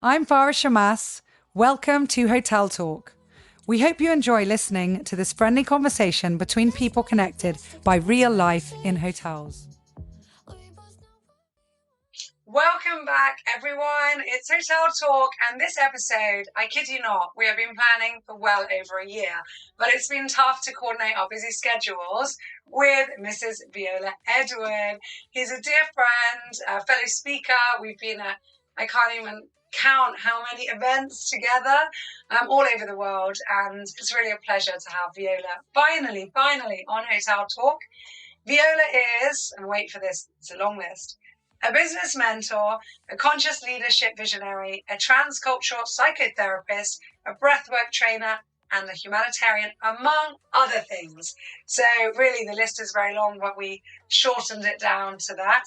I'm Farah Shammas. Welcome to Hotel Talk. We hope you enjoy listening to this friendly conversation between people connected by real life in hotels. Welcome back, everyone. It's Hotel Talk, and this episode, I kid you not, we have been planning for well over a year, but it's been tough to coordinate our busy schedules with Mrs. Viola Edward. He's a dear friend, a fellow speaker. We've been at, I can't even count how many events together all over the world, and it's really a pleasure to have Viola finally on Hotel Talk. Viola is, and wait for this, it's a long list, a business mentor, a conscious leadership visionary, a transcultural psychotherapist, a breathwork trainer, and a humanitarian, among other things. So really the list is very long, but we shortened it down to that.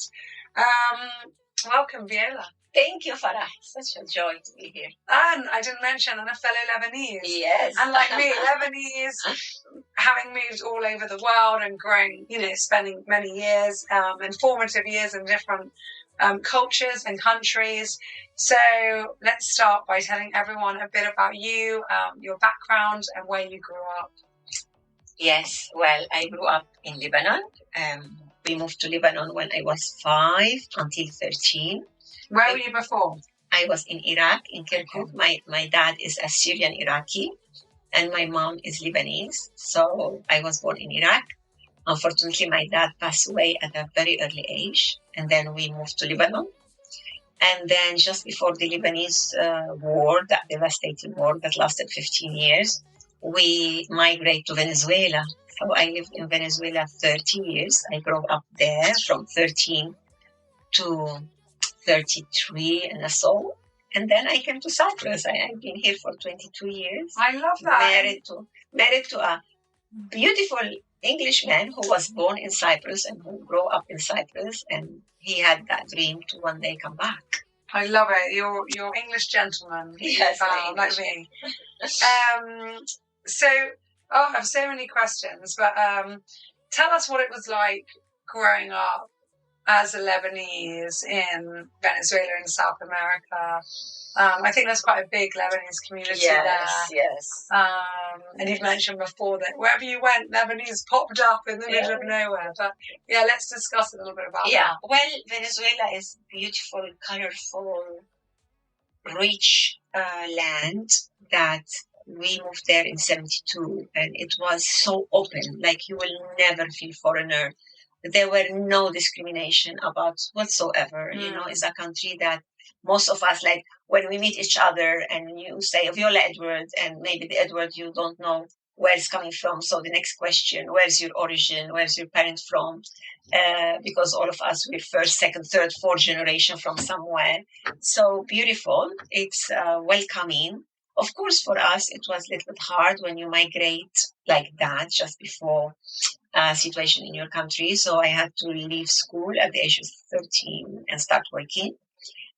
Welcome, Viola. Thank you, Farah. Such a joy to be here. And I didn't mention, I'm a fellow Lebanese. Yes. And like me, Lebanese, having moved all over the world and growing, spending many years, informative years in different cultures and countries. So let's start by telling everyone a bit about you, your background, and where you grew up. Yes, well, I grew up in Lebanon. We moved to Lebanon when I was 5 until 13. Where were you before? I was in Iraq, in Kirkuk. Okay. My dad is a Syrian Iraqi, and my mom is Lebanese. So I was born in Iraq. Unfortunately, my dad passed away at a very early age, and then we moved to Lebanon. And then just before the Lebanese war, that devastating war that lasted 15 years, we migrated to Venezuela. So I lived in Venezuela 30 years. I grew up there from 13 to 33 and so. And then I came to Cyprus. I've been here for 22 years. I love that. Married to a beautiful Englishman who was born in Cyprus and who grew up in Cyprus, and he had that dream to one day come back. I love it. You're English gentleman. Yes, like me. I have so many questions, but tell us what it was like growing up as a Lebanese in Venezuela in South America. I think there's quite a big Lebanese community there. Yes. And you've mentioned before that wherever you went, Lebanese popped up in the middle of nowhere. But yeah, let's discuss a little bit about that. Well, Venezuela is beautiful, colorful, rich land that we moved there in 72, and it was so open, like you will never feel foreigner. There were no discrimination about whatsoever. It's a country that most of us, like when we meet each other and you say Viola Edward, and maybe the Edward you don't know where it's coming from. So the next question, where's your origin? Where's your parent from? Because all of us, we're first, second, third, fourth generation from somewhere. So beautiful. It's welcoming. Of course, for us, it was a little bit hard when you migrate like that just before situation in your country. So I had to leave school at the age of 13 and start working.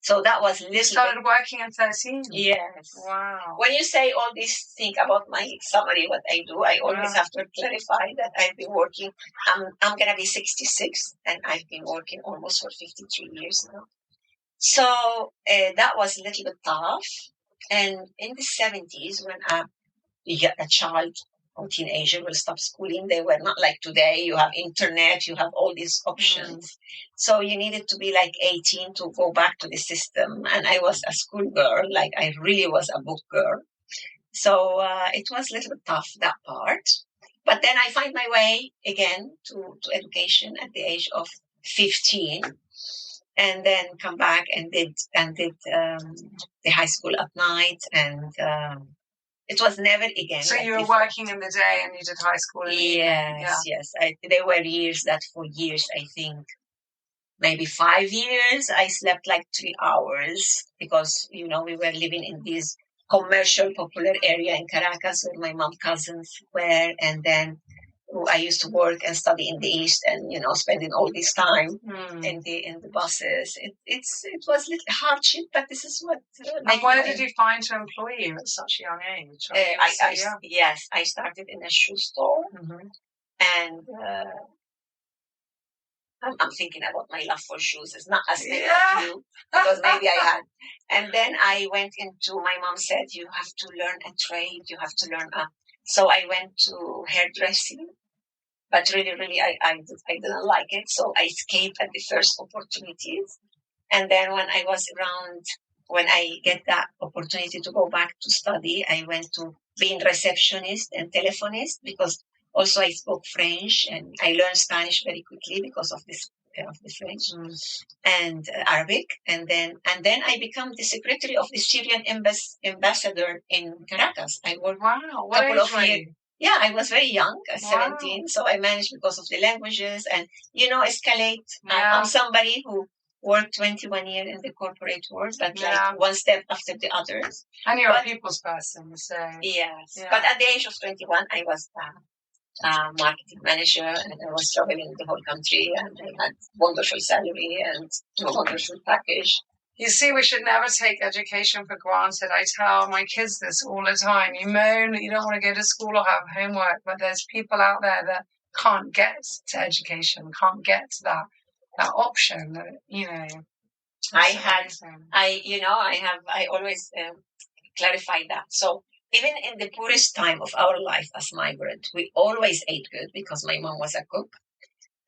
So that was little. You started working at 13? Yes. Wow. When you say all these things about my summary, what I do, I always have to clarify that I've been working. I'm going to be 66, and I've been working almost for 53 years now. So that was a little bit tough. And in the 70s, when a child or teenager will stop schooling, they were not like today. You have internet, you have all these options. So you needed to be like 18 to go back to the system. And I was a schoolgirl, like I really was a book girl. So it was a little bit tough, that part. But then I find my way again to education at the age of 15. And then come back and did the high school at night, and it was never again. So you were working in the day and you did high school in the evening? Yes. There were years that for years, I think, maybe 5 years, I slept like 3 hours because, we were living in this commercial popular area in Caracas where my mom cousins were, and then I used to work and study in the East, and spending all this time in the buses. It was a little hardship, but this is what. And where did you find to employ you at such a young age? Yes, I started in a shoe store, and I'm thinking about my love for shoes. It's not as many of you, because maybe I had. And then I went into, my mom said, you have to learn a trade. You have to learn So I went to hairdressing, but really, I didn't like it. So I escaped at the first opportunities. And then when I get that opportunity to go back to study, I went to being receptionist and telephonist, because also I spoke French and I learned Spanish very quickly because of this of the French and Arabic. And then I became the secretary of the Syrian ambassador in Caracas. I worked Wow, a couple of years. Yeah, I was very young, 17, so I managed because of the languages and, escalate. I'm somebody who worked 21 years in the corporate world, but like one step after the others. And you're a people's person, so. Yes. Yeah. But at the age of 21, I was marketing manager, and I was traveling the whole country, and I had wonderful salary and a wonderful package. You see, we should never take education for granted. I tell my kids this all the time. You moan that you don't want to go to school or have homework, but there's people out there that can't get to education, can't get to that option. I always clarify that. So even in the poorest time of our life as migrant, we always ate good because my mom was a cook,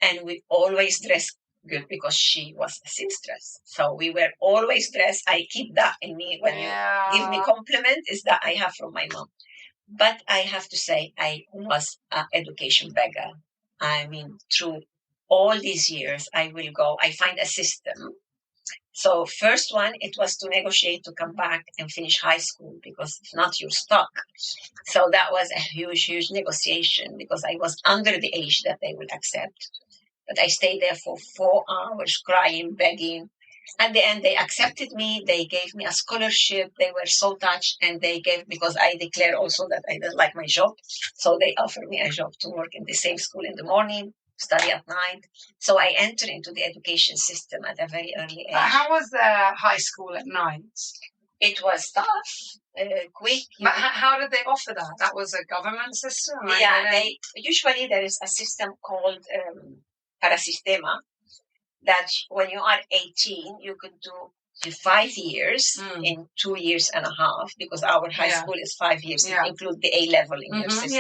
and we always dressed good because she was a seamstress. So we were always dressed. I keep that in me. When you give me compliment, is that I have from my mom. But I have to say, I was an education beggar. I mean, through all these years, I find a system. So first one, it was to negotiate to come back and finish high school, because if not, you're stuck. So that was a huge negotiation, because I was under the age that they will accept. But I stayed there for 4 hours, crying, begging. At the end, they accepted me. They gave me a scholarship. They were so touched, and because I declared also that I didn't like my job. So they offered me a job to work in the same school in the morning, study at night. So I entered into the education system at a very early age. How was high school at night? It was tough, quick. But how did they offer that? That was a government system? Usually there is a system called Parasistema, that when you are 18, you could do 5 years in 2 years and a half, because our high school is 5 years. It includes the A level in your system.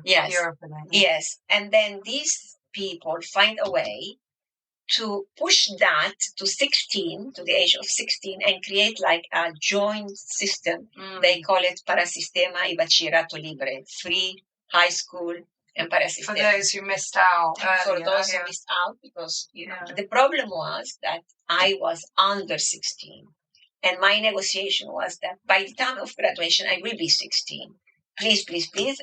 Yes. Europe. Yes. And then these people find a way to push that to 16, to the age of 16, and create like a joint system. They call it Parasistema y Bachillerato Libre, free high school and Parasistema. For those who missed out. For those who missed out, because the problem was that I was under 16. And my negotiation was that by the time of graduation, I will be 16. Please.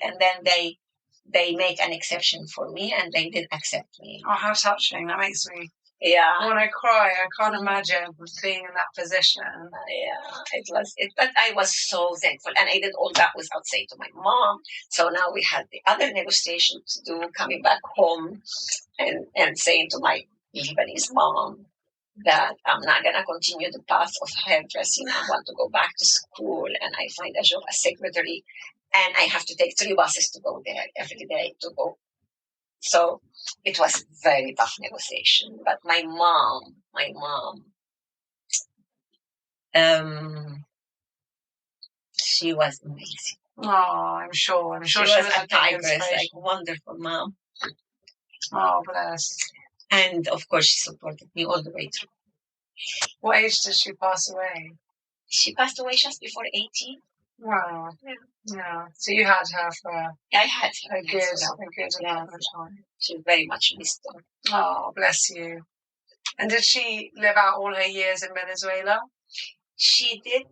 And then they make an exception for me, and they did accept me. Oh, how touching. That makes me want to cry. I can't imagine being in that position. It was. But I was so thankful. And I did all that without saying to my mom. So now we had the other negotiation to do, coming back home and saying to my Lebanese mom that I'm not going to continue the path of hairdressing. I want to go back to school, and I find a job as secretary. And I have to take 3 buses to go there every day to go. So it was very tough negotiation. But my mom, she was amazing. Oh, I'm sure she was a tigress, like wonderful mom. Oh, bless. And of course, she supported me all the way through. What age did she pass away? She passed away just before 18. Wow. Yeah. So you had her for I had her a good amount of time. She very much missed her. Oh, bless you. And did she live out all her years in Venezuela? She did.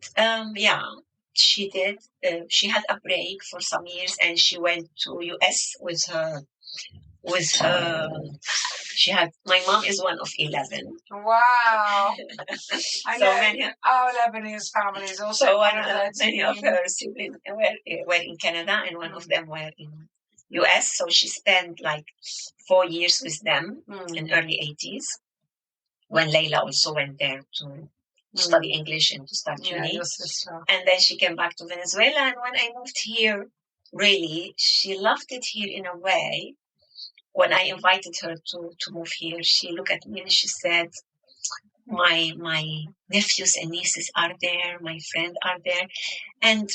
She did. She had a break for some years, and she went to US with her. She had. My mom is one of 11. Wow. I know our Lebanese families also. So many of her siblings were in Canada, and one of them were in US. So she spent like 4 years with them in early 80s, when Layla also went there to study English and to start uni. And then she came back to Venezuela. And when I moved here, really, she loved it here in a way when I invited her to move here, she looked at me and she said, my nephews and nieces are there, my friends are there. And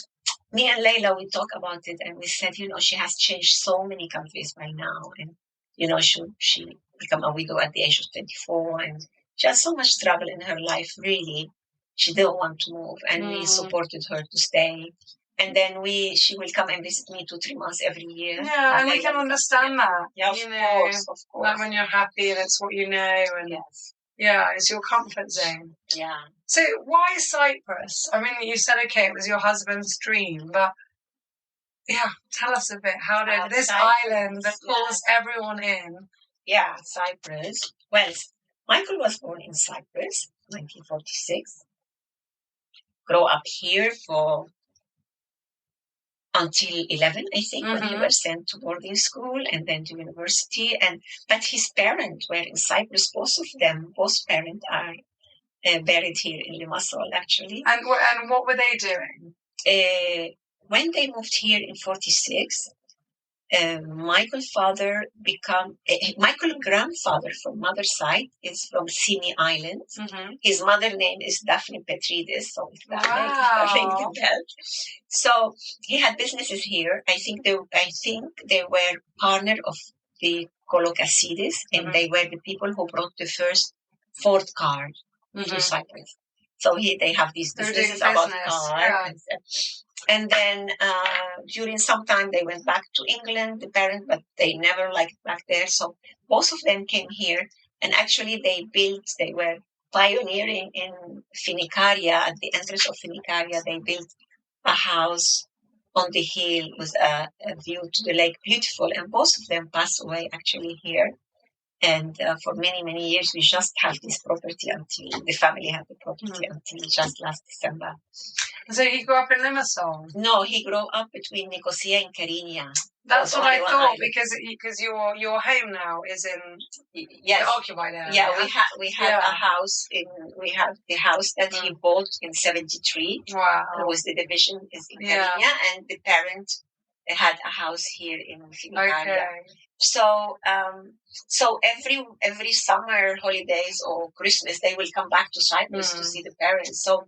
me and Layla, we talk about it and we said, she has changed so many countries by now. And, she became a widow at the age of 24 and she had so much trouble in her life, really. She didn't want to move and we supported her to stay. And then she will come and visit me 2-3 months every year. Yeah, and we can understand that. Yeah, of course. Like when you're happy and it's what you know. And yes. Yeah, it's your comfort zone. Yeah. So why Cyprus? I mean, you said, okay, it was your husband's dream, but yeah, tell us a bit. How did this island that pulls everyone in? Yeah, Cyprus. Well, Michael was born in Cyprus, 1946. Grew up here for until 11, I think, when he was sent to boarding school and then to university. But his parents were in Cyprus. Both parents are buried here in Limassol, actually. And what were they doing? When they moved here in 46, Michael's grandfather from mother's side is from Sini Island. His mother name is Daphne Petridis, so if that makes the bell. So he had businesses here. I think they were partner of the Colocasidis, and they were the people who brought the first Ford car to Cyprus. So they have these businesses about cars. And then during some time they went back to England, the parents, but they never liked back there. So both of them came here, and actually they were pioneering in Finicaria. At the entrance of Finicaria, they built a house on the hill with a view to the lake, beautiful. And both of them passed away actually here. And for many, many years, we just have this property until the family had the property until just last December. So he grew up in Limassol? No, he grew up between Nicosia and Karinia. That's what I thought, because your home now is in the occupied area. Yeah, we have a house we have the house that he bought in 73. Wow. It was the division is in Karinia, and the parent had a house here in Finicaria. Okay. So every summer holidays or Christmas, they will come back to Cyprus to see the parents. So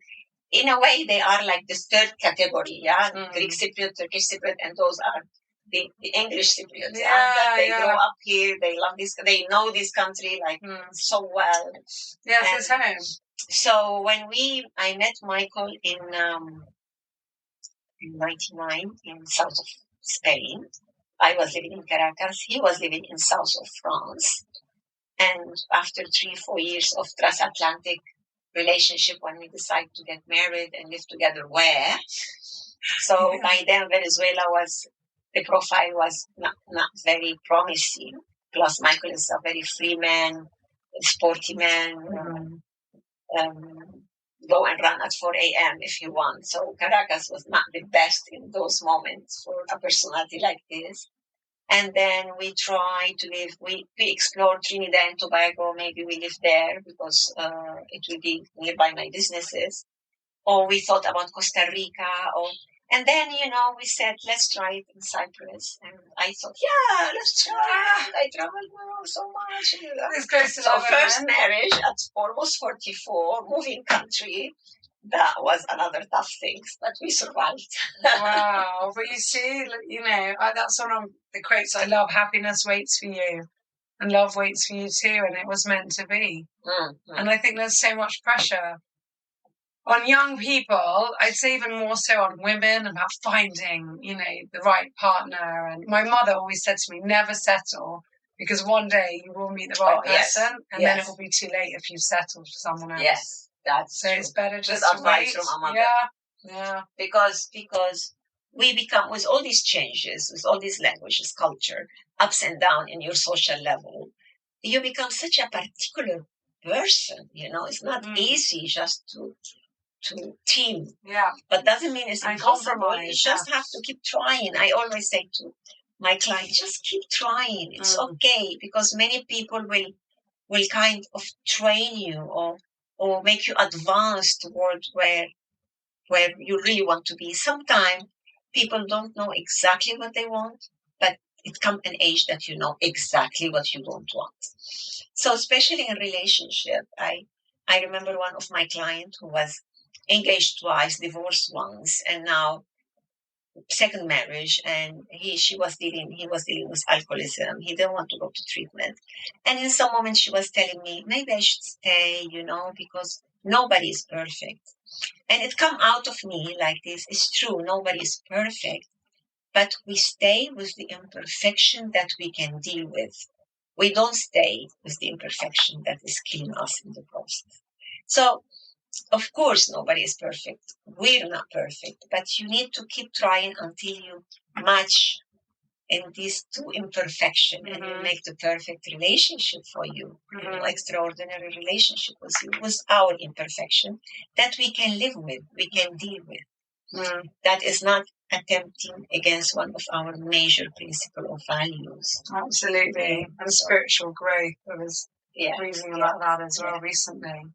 in a way, they are like the third category, Greek Cypriot, Turkish Cypriot, and those are the English Cypriots. They grow up here, they love this, they know this country so well. Yes, it's home. So when I met Michael in 99 in south of Spain. I was living in Caracas. He was living in south of France. And after 3-4 years of transatlantic relationship, when we decided to get married and live together, by then Venezuela the profile was not very promising. Plus Michael is a very free man, sporty man, go and run at 4 a.m. if you want. So Caracas was not the best in those moments for a personality like this. And then we try to live, we explored Trinidad and Tobago. Maybe we live there because it will be nearby my businesses. Or we thought about Costa Rica. And then, we said, let's try it in Cyprus. And I thought, let's try it. I traveled so much. It's close to so first marriage at almost 44, moving country. That was another tough thing, but we survived. Wow. But you see, that's one of the quotes I love. Happiness waits for you and love waits for you too. And it was meant to be. Mm-hmm. And I think there's so much pressure on young people. I'd say even more so on women about finding, the right partner. And my mother always said to me, never settle, because one day you will meet the right person and then it will be too late if you've settled for someone else. Yes. That's so true. It's better just to wait. From a mother. Yeah. Because we become, with all these changes, with all these languages, culture, ups and downs in your social level, you become such a particular person. It's not easy just to team. Yeah. But doesn't mean it's impossible. You just have to keep trying. I always say to my clients, just keep trying. It's okay, because many people will kind of train you or make you advance toward where you really want to be. Sometimes people don't know exactly what they want, but it comes an age that you know exactly what you don't want. So especially in relationship, I remember one of my clients who was engaged twice, divorced once, and now second marriage, and he was dealing with alcoholism. He didn't want to go to treatment. And in some moment she was telling me, maybe I should stay, because nobody is perfect. And it come out of me like this. It's true, nobody is perfect, but we stay with the imperfection that we can deal with. We don't stay with the imperfection that is killing us in the process. So of course, nobody is perfect. We're not perfect, but you need to keep trying until you match in these two imperfection, and you make the perfect relationship for you, extraordinary relationship with you, with our imperfection that we can live with, we can deal with. That is not attempting against one of our major principle or values. Absolutely. And spiritual growth. I was reading about that as well recently.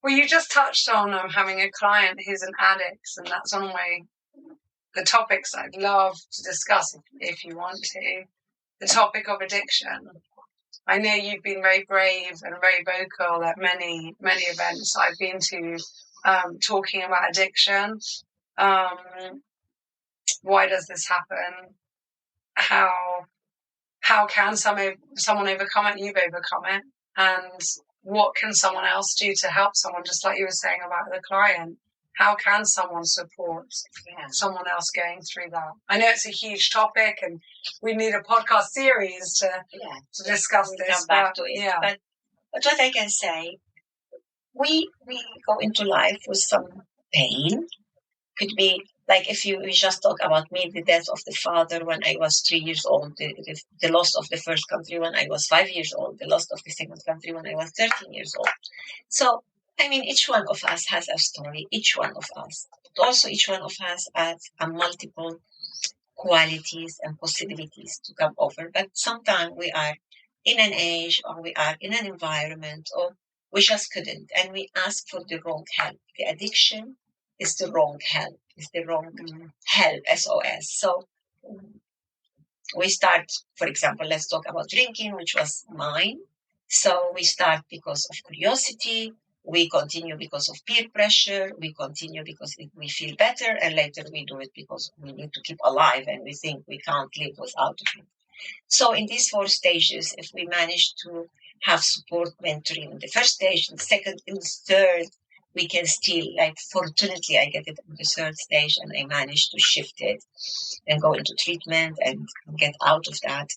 Well, you just touched on having a client who's an addict, and that's one of the topics I'd love to discuss if you want to. The topic of addiction. I know you've been very brave and very vocal at many, many events I've been to talking about addiction. Why does this happen? How can someone overcome it? You've overcome it. And what can someone else do to help someone, just like you were saying about the client? How can someone support someone else going through that? I know it's a huge topic and we need a podcast series to discuss this. Come back to it. But what I can say, we go into life with some pain. Could be like if we just talk about me, the death of the father when I was 3 years old, the loss of the first country when I was 5 years old, the loss of the second country when I was 13 years old. So, I mean, each one of us has a story, each one of us. But also each one of us has a multiple qualities and possibilities to come over. But sometimes we are in an age or we are in an environment or we just couldn't. And we ask for the wrong help. The addiction is the wrong help. It's the wrong help, SOS. So we start, for example, let's talk about drinking, which was mine. So we start because of curiosity. We continue because of peer pressure. We continue because we feel better. And later we do it because we need to keep alive and we think we can't live without it. So in these 4 stages, if we manage to have support mentoring in the first stage, in the second, in the third, we can still, fortunately, I get it in the third stage and I manage to shift it and go into treatment and get out of that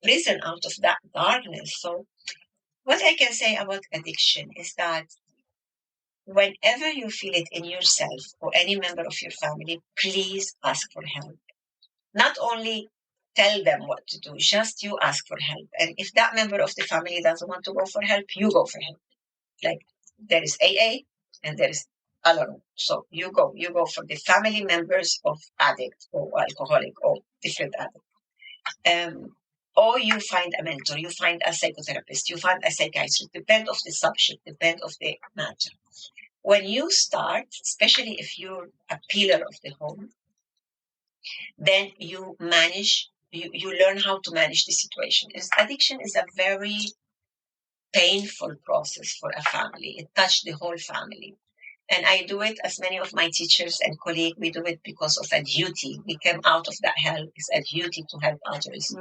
prison, out of that darkness. So what I can say about addiction is that whenever you feel it in yourself or any member of your family, please ask for help. Not only tell them what to do, just you ask for help. And if that member of the family doesn't want to go for help, you go for help. Like there is AA and there is Al-Anon. So you go for the family members of addict or alcoholic or different addict. Or you find a mentor, you find a psychotherapist, you find a psychiatrist, depend of the subject, depend of the matter. When you start, especially if you're a pillar of the home, then you learn how to manage the situation. Addiction is a very painful process for a family. It touched the whole family. And I do it, as many of my teachers and colleagues, we do it because of a duty. We came out of that help. It's a duty to help others.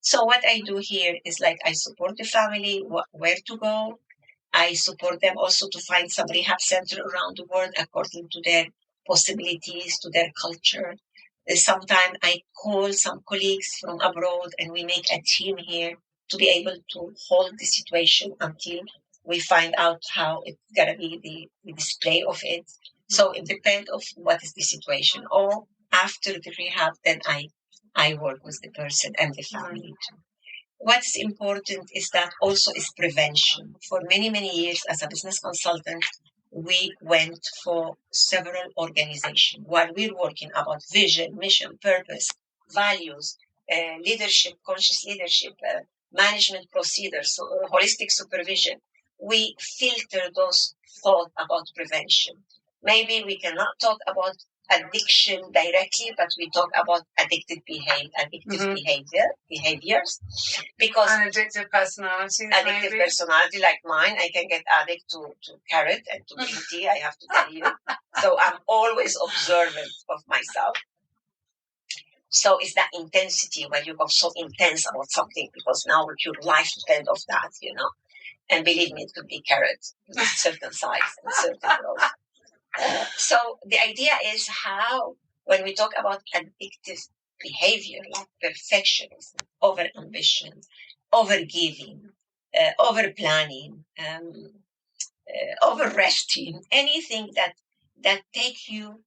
So what I do here is I support the family, where to go. I support them also to find some rehab center around the world according to their possibilities, to their culture. Sometimes I call some colleagues from abroad and we make a team here to be able to hold the situation until we find out how it's going to be the display of it. So it depends on what is the situation. Or after the rehab, then I work with the person and the family too. What's important is that also is prevention. For many, many years as a business consultant, we went for several organizations while we're working about vision, mission, purpose, values, leadership, conscious leadership, management procedures, holistic supervision. We filter those thoughts about prevention. Maybe we cannot talk about addiction directly, but we talk about addictive behaviors, because an addictive personality. Addictive personality like mine, I can get addicted to carrot and to green tea, I have to tell you. So I'm always observant of myself. So it's that intensity where you go so intense about something because now your life depends on that, And believe me, it could be carrot, certain size and certain growth. So the idea is how, when we talk about addictive behavior like perfectionism, over ambition, over giving, over planning, over resting, anything that take you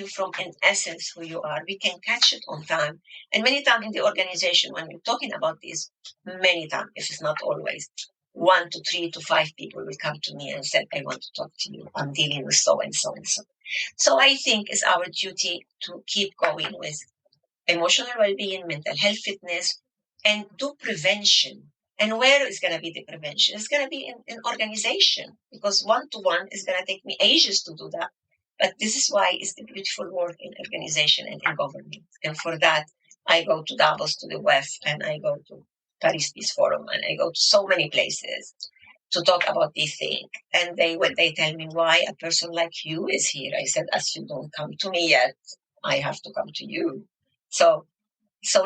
from in essence who you are, we can catch it on time. And many times in the organization, when we're talking about this, many times, if it's not always, 1 to 3 to 5 people will come to me and say, I want to talk to you. I'm dealing with so and so and so. So I think it's our duty to keep going with emotional well-being, mental health, fitness, and do prevention. And where is going to be the prevention? It's going to be in organization, because one-to-one is going to take me ages to do that. But this is why it's the beautiful work in organization and in government. And for that, I go to Davos, to the WEF, and I go to Paris Peace Forum, and I go to so many places to talk about this thing. And when they tell me why a person like you is here, I said, as you don't come to me yet, I have to come to you. So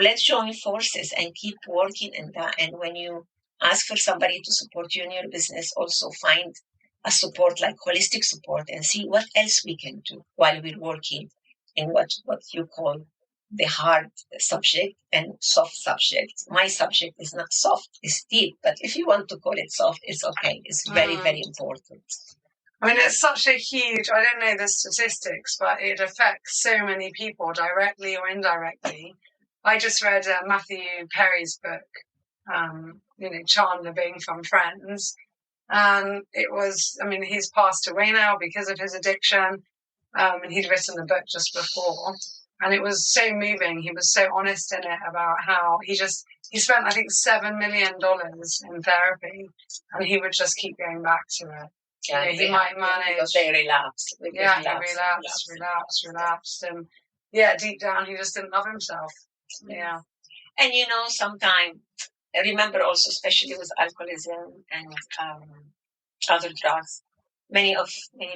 let's join forces and keep working in that. And when you ask for somebody to support you in your business, also find a support like holistic support and see what else we can do while we're working in what you call the hard subject and soft subject. My subject is not soft, it's deep. But if you want to call it soft, it's okay. It's very, very important. I mean, it's such a huge, I don't know the statistics, but it affects so many people directly or indirectly. I just read Matthew Perry's book, Chandler being from Friends. And it was, I mean, he's passed away now because of his addiction. And he'd written the book just before. And it was so moving. He was so honest in it about how he spent, I think, $7 million in therapy. And he would just keep going back to it. Yeah, he might manage. Because they relapse. He relapsed. And deep down, he just didn't love himself. Yeah. And sometimes, I remember also, especially with alcoholism and other drugs, many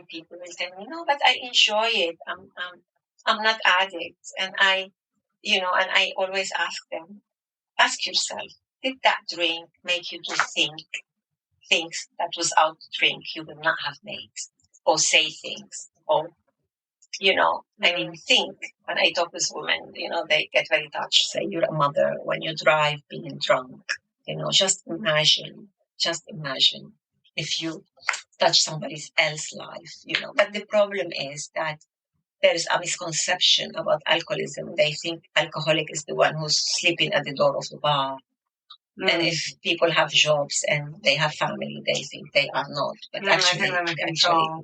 people will tell me, no, but I enjoy it. I'm not addict. And I always ask yourself, did that drink make you to think things that without drink you would not have made, or say things, or I mean, think. When I talk with women, they get very touched, say you're a mother when you drive being drunk. Just imagine if you touch somebody else's life, But the problem is that there is a misconception about alcoholism. They think alcoholic is the one who's sleeping at the door of the bar. And if people have jobs and they have family, they think they are not. But actually,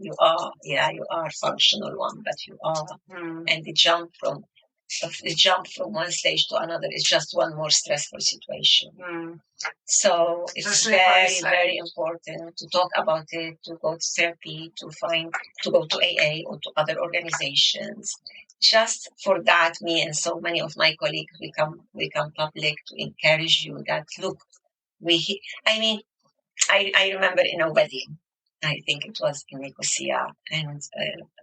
you are. Yeah, you are functional one, but you are. And the jump from one stage to another is just one more stressful situation. So it's very, very important to talk about it, to go to therapy, to go to AA or to other organizations. Just for that, me and so many of my colleagues, we come public to encourage you that, look, I remember in a wedding, I think it was in Nicosia, and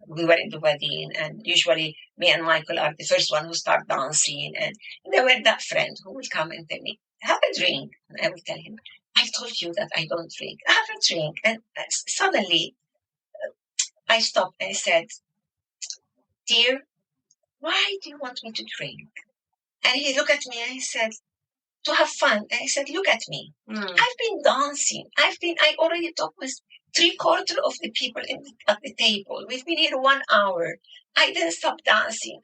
we were in the wedding, and usually me and Michael are the first one who start dancing, and there were that friend who will come and tell me, have a drink. And I will tell him, I told you that I don't drink. Have a drink. And suddenly I stopped and I said, dear, why do you want me to drink? And he looked at me and he said, to have fun. And I said, look at me. I've been dancing. I already talked with 3/4 of the people at the table. We've been here 1 hour. I didn't stop dancing.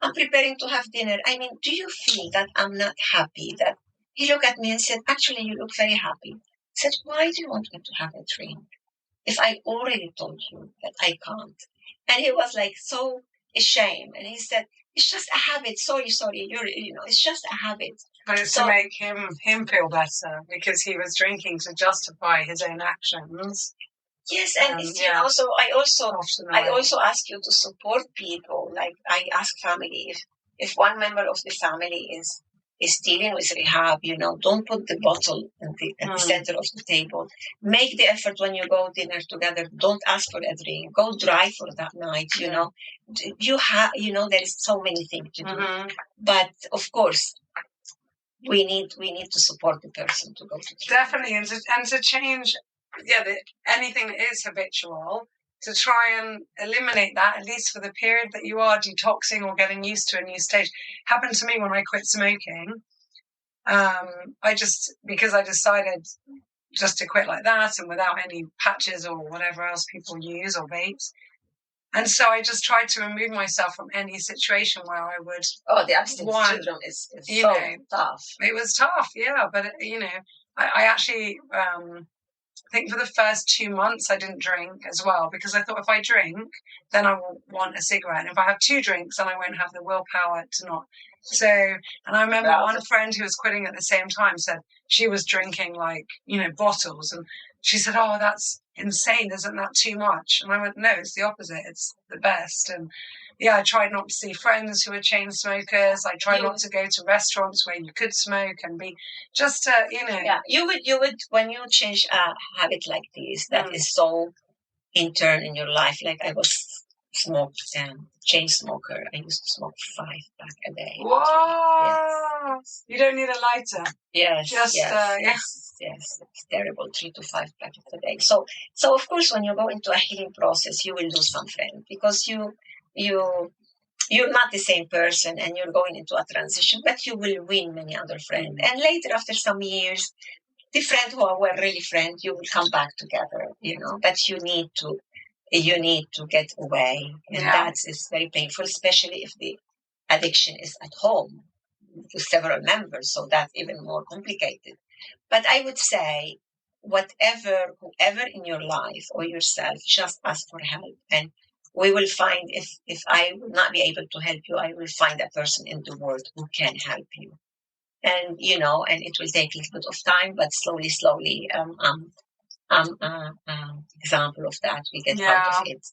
I'm preparing to have dinner. I mean, do you feel that I'm not happy? That he looked at me and said, actually, you look very happy. I said, why do you want me to have a drink if I already told you that I can't? And he was like so ashamed. And he said, it's just a habit. Sorry. It's just a habit. But it's to make him feel better because he was drinking to justify his own actions. Yes, and so I also ask you to support people. Like I ask family, if one member of the family is dealing with rehab, don't put the bottle at the center of the table. Make the effort when you go dinner together. Don't ask for a drink. Go drive for that night. You have, there is so many things to do. But of course, we need to support the person to go to treatment. Definitely, and to change, anything that is habitual, to try and eliminate that, at least for the period that you are detoxing or getting used to a new stage. Happened to me when I quit smoking. Because I decided just to quit like that and without any patches or whatever else people use or vapes. And so I just tried to remove myself from any situation where I would. Oh, the abstinence syndrome is so tough. It was tough, yeah. But, I actually, I think for the first 2 months I didn't drink as well, because I thought if I drink, then I will want a cigarette. And if I have 2 drinks, then I won't have the willpower to not. So, and I remember one friend who was quitting at the same time said she was drinking bottles. And she said, "Oh, that's insane. Isn't that too much?" And I went, "No, it's the opposite. It's the best." And I tried not to see friends who were chain smokers. I tried not to go to restaurants where you could smoke and be just, Yeah, you would, when you change a habit like this, that is so intern in your life. Like I was chain smoker. I used to smoke 5 packs a day. Wow! Yes. You don't need a lighter. Yes. Yes. It's terrible. 3 to 5 packs a day. So of course, when you go into a healing process, you will lose some friends because you're not the same person and you're going into a transition, but you will win many other friends. And later, after some years, the friends who were really friends, you will come back together, but you need to get away. And that is very painful, especially if the addiction is at home with several members. So that's even more complicated. But I would say, whoever in your life or yourself, just ask for help. And we will find, if I will not be able to help you, I will find a person in the world who can help you. And, and it will take a little bit of time, but slowly, example of that. We get out of it.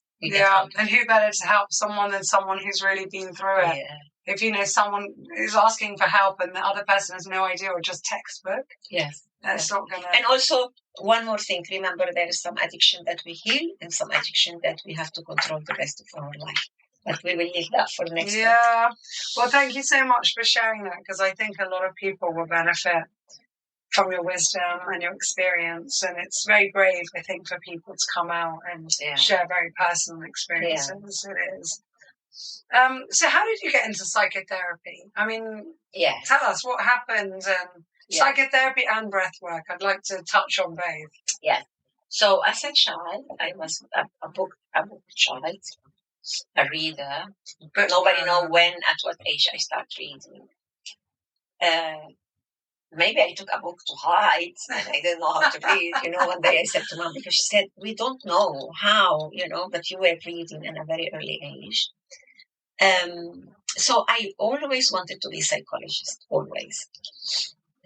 And who better to help someone than someone who's really been through it? Yeah. If someone is asking for help and the other person has no idea or just textbook. Yes. That's not going to. And also, one more thing. Remember, there is some addiction that we heal and some addiction that we have to control the rest of our life. But we will leave that for next time. Yeah. Well, thank you so much for sharing that, because I think a lot of people will benefit from your wisdom and your experience. And it's very brave, I think, for people to come out and share very personal experiences. Yeah. It is. So how did you get into psychotherapy? I mean, tell us what happened, and psychotherapy and breathwork. I'd like to touch on both. Yeah. So as a child, I was a book child, a reader. But nobody knows at what age I started reading. Maybe I took a book to hide and I didn't know how to read. One day I said to Mom, because she said, we don't know how, but you were reading at a very early age. So I always wanted to be a psychologist, always.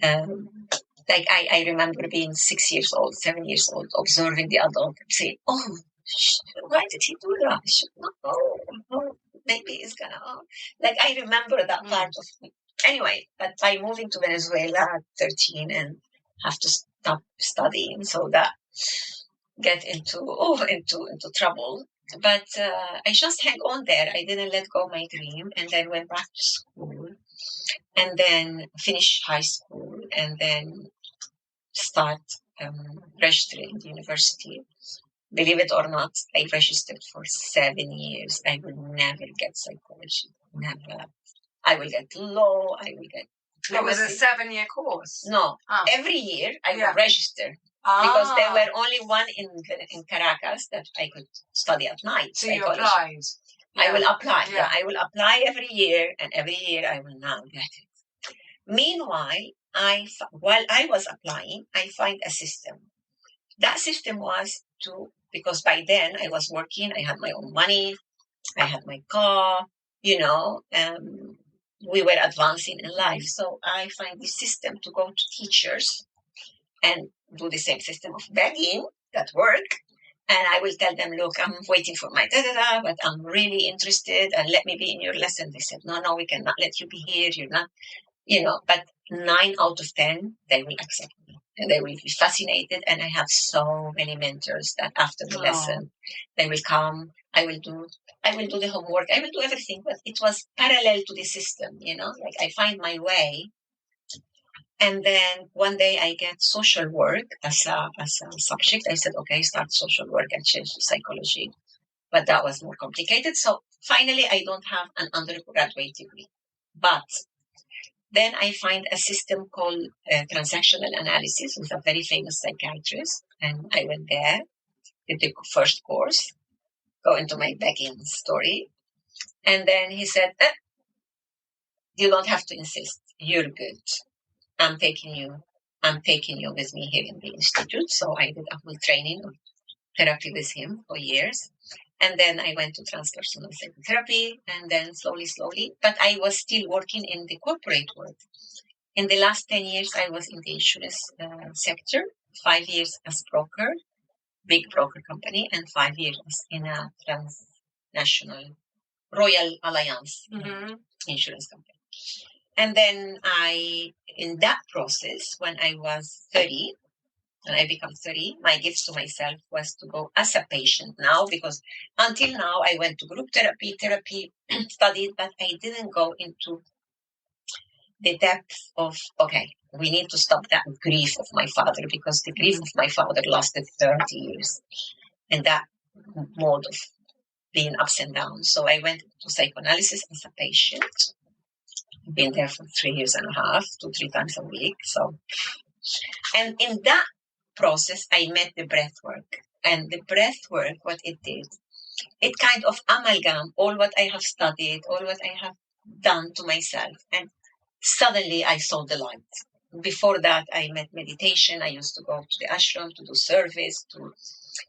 Like I remember being 6 years old, 7 years old, observing the adult, saying, "Oh, why did he do that? I should not know. Maybe he's gonna." Like I remember that part of me. Anyway, but by moving to Venezuela at 13 and have to stop studying, so that get into trouble. But I just hang on there. I didn't let go of my dream, and then went back to school, and then finish high school, and then start registering in the university. Believe it or not, I registered for 7 years. I will never get psychology. Never. I will get law. I will get. It was a 7-year course. No, every year I will register. Because there were only one in Caracas that I could study at night. So you applied? I will apply. Yeah, I will apply every year, and every year I will not get it. Meanwhile, while I was applying, I find a system. That system was because by then I was working, I had my own money, I had my car, we were advancing in life. So I find this system to go to teachers and do the same system of begging that work, And I will tell them, look, I'm waiting for my da-da-da, but I'm really interested and let me be in your lesson. They said, no, we cannot let you be here. You're not, but 9 out of 10, they will accept me and they will be fascinated. And I have so many mentors that after the lesson, they will come. I will do the homework. I will do everything, but it was parallel to the system, like I find my way. And then one day I get social work as a subject. I said, okay, start social work and change to psychology. But that was more complicated. So finally, I don't have an undergraduate degree. But then I find a system called transactional analysis with a very famous psychiatrist. And I went there, did the first course, go into my begging story. And then he said, you don't have to insist. You're good. I'm taking you with me here in the institute. So I did a full training of therapy with him for years. And then I went to transpersonal psychotherapy and then slowly, but I was still working in the corporate world. In the last 10 years, I was in the insurance sector, 5 years as broker, big broker company, and 5 years in a transnational Royal Alliance insurance company. And then in that process, when I was 30, and I became 30, my gift to myself was to go as a patient now, because until now I went to group therapy, studied, but I didn't go into the depth of, okay, we need to stop that grief of my father, because the grief of my father lasted 30 years. And that mode of being ups and downs. So I went to psychoanalysis as a patient. Been there for 3.5 years, 2, 3 times a week. And in that process, I met the breathwork. And the breathwork, what it did, it kind of amalgam all what I have studied, all what I have done to myself. And suddenly I saw the light. Before that, I met meditation. I used to go to the ashram to do service.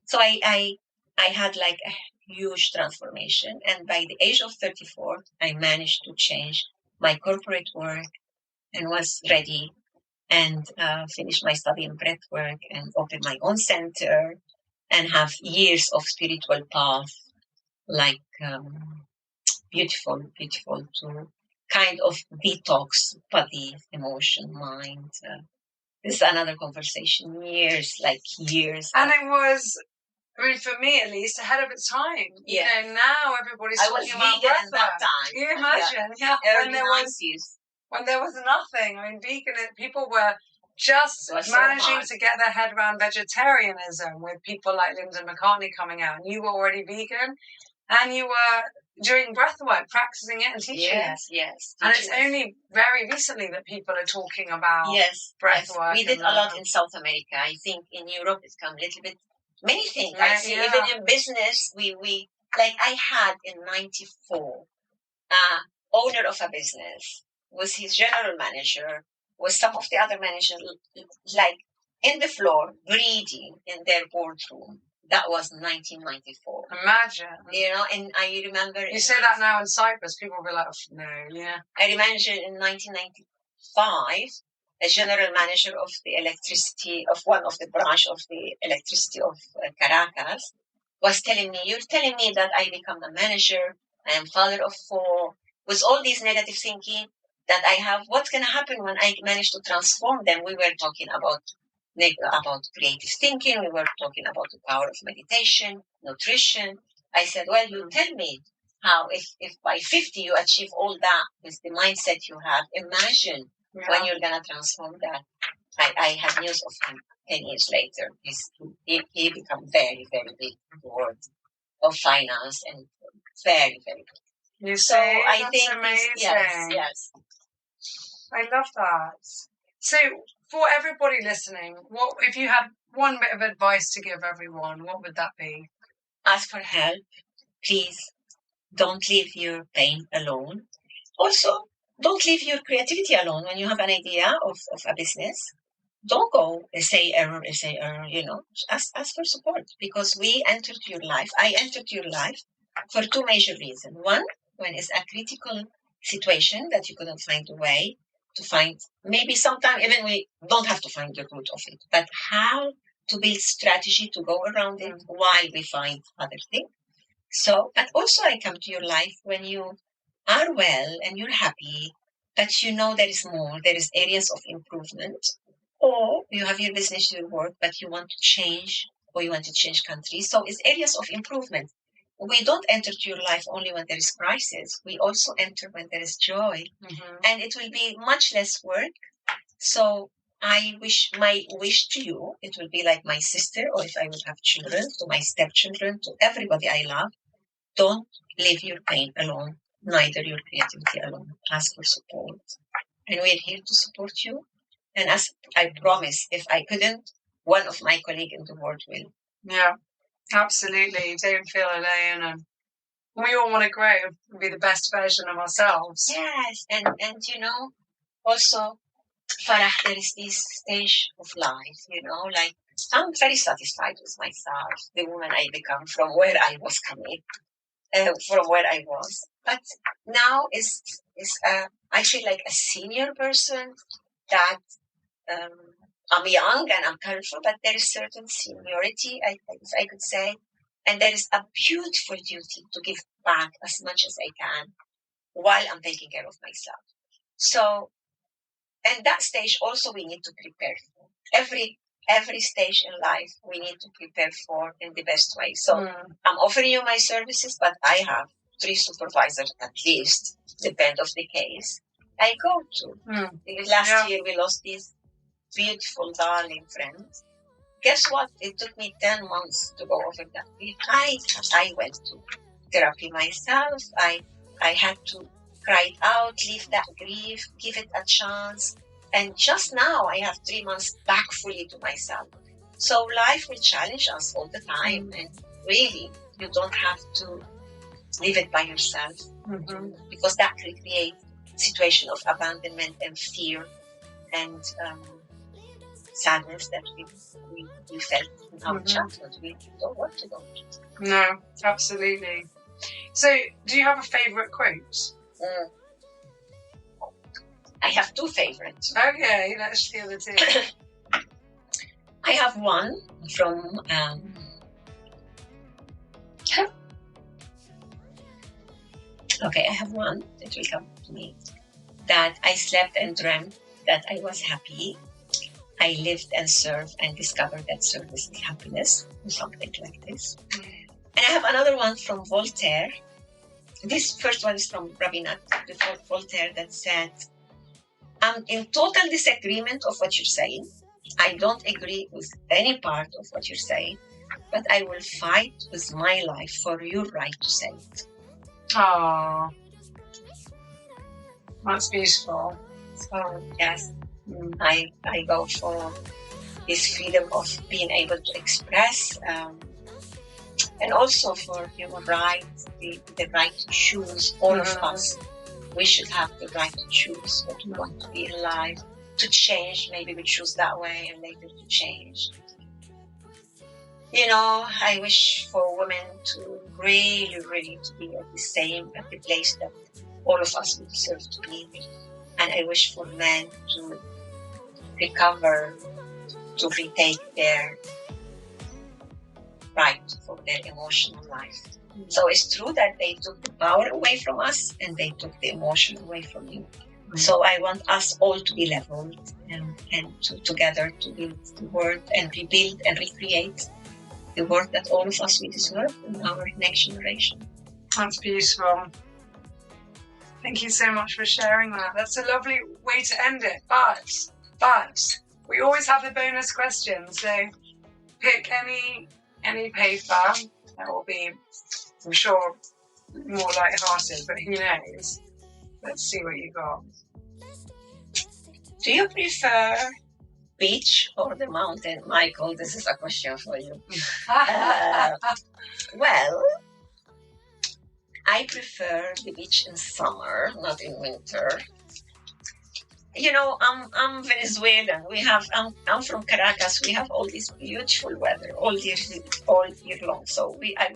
So I had like a huge transformation. And by the age of 34, I managed to change my corporate work and was ready and finished my study in breathwork and opened my own center and have years of spiritual path, like beautiful to kind of detox body, emotion, mind. This is another conversation, years. And it was, I mean, for me at least, ahead of its time. Yeah. Now everybody's talking about breath at that time. Can you imagine? Yeah. When there was nothing. I mean, vegan, people were just managing to get their head around vegetarianism with people like Linda McCartney coming out. And you were already vegan and you were doing breath work, practicing it and teaching it. Yes. And it's only very recently that people are talking about breath work. We did a lot in South America. I think in Europe it's come a little bit, many things. I see, even in business, we like I had in 94, owner of a business, was his general manager, was some of the other managers, like in the floor, breathing in their boardroom. That was 1994. Imagine. And I remember... You say that now in Cyprus, people will be like, oh, no, yeah. I remember in 1995, a general manager of the electricity, of one of the branch of the electricity of Caracas, was telling me, you're telling me that I become a manager, I am father of 4, with all these negative thinking that I have, what's going to happen when I manage to transform them? We were talking about creative thinking. We were talking about the power of meditation, nutrition. I said, well, you tell me how, if by 50 you achieve all that with the mindset you have, imagine when you're going to transform that. I had news of him 10 years later. He became very, very big in the world of finance and very, very good. You say, I think amazing. Yes. I love that. So, for everybody listening, what if you had one bit of advice to give everyone, what would that be? Ask for help. Please don't leave your pain alone. Also, don't leave your creativity alone. When you have an idea of a business, don't go say error, ask for support, because we entered your life. I entered your life for 2 major reasons. One, when it's a critical situation that you couldn't find a way to find, maybe sometime even we don't have to find the root of it, but how to build strategy to go around it while we find other things. So, but also I come to your life when you are well and you're happy, but you know there is more, there is areas of improvement, or you have your business, your work, but you want to change, or you want to change countries. So it's areas of improvement. We don't enter to your life only when there is crisis. We also enter when there is joy, and it will be much less work. So my wish to you, it will be like my sister, or if I would have children, to my stepchildren, to everybody I love, don't leave your pain alone, neither your creativity alone. Ask for support. And we're here to support you. And as I promise, if I couldn't, one of my colleagues in the world will. Yeah, absolutely. Don't feel alone. And we all want to grow and be the best version of ourselves. Yes, and also, Farah, there is this stage of life, like I'm very satisfied with myself, the woman I become from where I was coming, from where I was. But now I feel like a senior person that I'm young and I'm colorful, but there is certain seniority, if I could say, and there is a beautiful duty to give back as much as I can while I'm taking care of myself. So, and that stage also we need to prepare for. Every stage in life we need to prepare for in the best way. So I'm offering you my services, but I have 3 supervisors at least, depend of the case. I go to. Last year we lost these beautiful, darling friends. Guess what? It took me 10 months to go over that. I went to therapy myself. I had to cry it out, leave that grief, give it a chance. And just now I have 3 months back fully to myself. So life will challenge us all the time. And really, you don't have to leave it by yourself, because that will create a situation of abandonment and fear and sadness that we felt in our childhood. We don't want to go. No, absolutely. So, do you have a favourite quote? I have 2 favorites. Okay, let's hear the 2. I have one from I have one that will come to me. That I slept and dreamt that I was happy. I lived and served and discovered that service is happiness, or something like this. And I have another one from Voltaire. This first one is from Rabinat, before Voltaire, that said, I'm in total disagreement of what you're saying. I don't agree with any part of what you're saying, but I will fight with my life for your right to say it. Oh, that's beautiful. So, yes, I go for this freedom of being able to express, and also for human rights, the right to choose. All of us, we should have the right to choose what we want to be in life, to change. Maybe we choose that way and later to change. I wish for women to really, really to be at the place that all of us deserve to be. And I wish for men to recover, to retake their right for their emotional life. So it's true that they took the power away from us and they took the emotion away from you. So I want us all to be leveled and together to build the world and rebuild and recreate the world that all of us we deserve in our next generation. That's beautiful. Thank you so much for sharing that. That's a lovely way to end it. But we always have the bonus question. So pick any paper that will be, I'm sure, more light-hearted, but who knows? Let's see what you got. Do you prefer beach or the mountain? Michael, this is a question for you. Well, I prefer the beach in summer, not in winter. I'm Venezuelan. I'm from Caracas. We have all this beautiful weather all year long. So I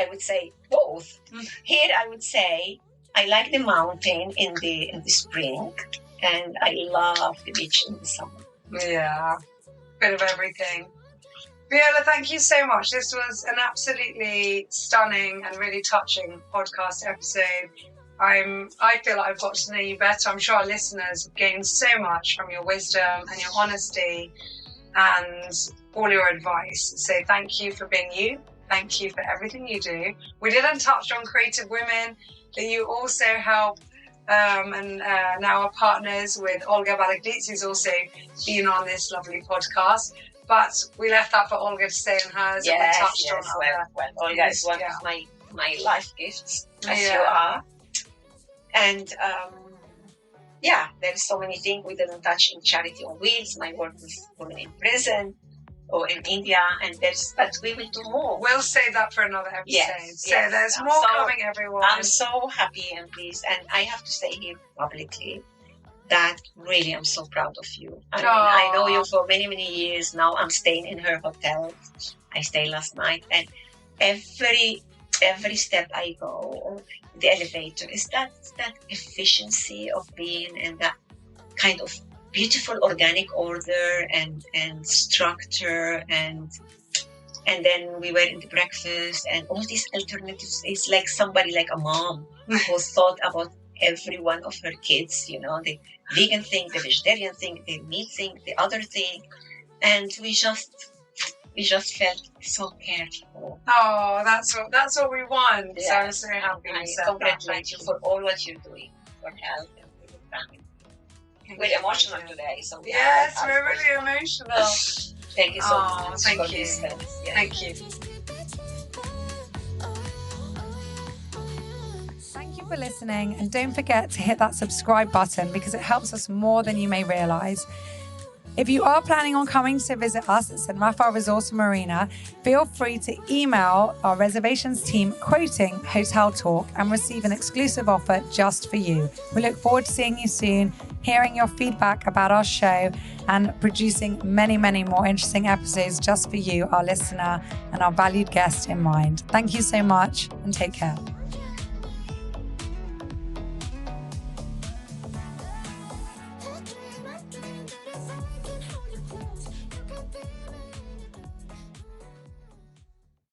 would say both. Here I would say I like the mountain in the spring, and I love the beach in the summer. Yeah, bit of everything. Viola, thank you so much. This was an absolutely stunning and really touching podcast episode. I feel like I've got to know you better. I'm sure our listeners have gained so much from your wisdom and your honesty and all your advice. So thank you for being you. Thank you for everything you do. We didn't touch on Creative Women, that you also help and now are partners with Olga Balagditz, who's also been on this lovely podcast. But we left that for Olga to say in hers, and we touched on well, Olga is one of my life gifts, as you are. And there's so many things we didn't touch in Charity on Wheels, my work with women in prison or in India, but we will do more. We'll save that for another episode. So there's more coming, everyone. I'm so happy and pleased, and I have to say here publicly that really I'm so proud of you. I mean, I know you for many, many years now. I'm staying in her hotel. I stayed last night, and every step I go, the elevator is that efficiency of being and that kind of beautiful organic order and structure and then we were in the breakfast and all these alternatives. It's like somebody, like a mom who thought about every one of her kids, the vegan thing, the vegetarian thing, the meat thing, the other thing, and we just felt so cared for. Oh, that's what we want. So I'm so happy. I congratulate you for all what you're doing for health and for your family. We're emotional today, so yes, we're really emotional. Thank you so much. Thank you. Thank you. Thank you for listening, and don't forget to hit that subscribe button because it helps us more than you may realize. If you are planning on coming to visit us at St. Raphael Resort and Marina, feel free to email our reservations team quoting Hotel Talk and receive an exclusive offer just for you. We look forward to seeing you soon, hearing your feedback about our show, and producing many, many more interesting episodes just for you, our listener, and our valued guest in mind. Thank you so much, and take care.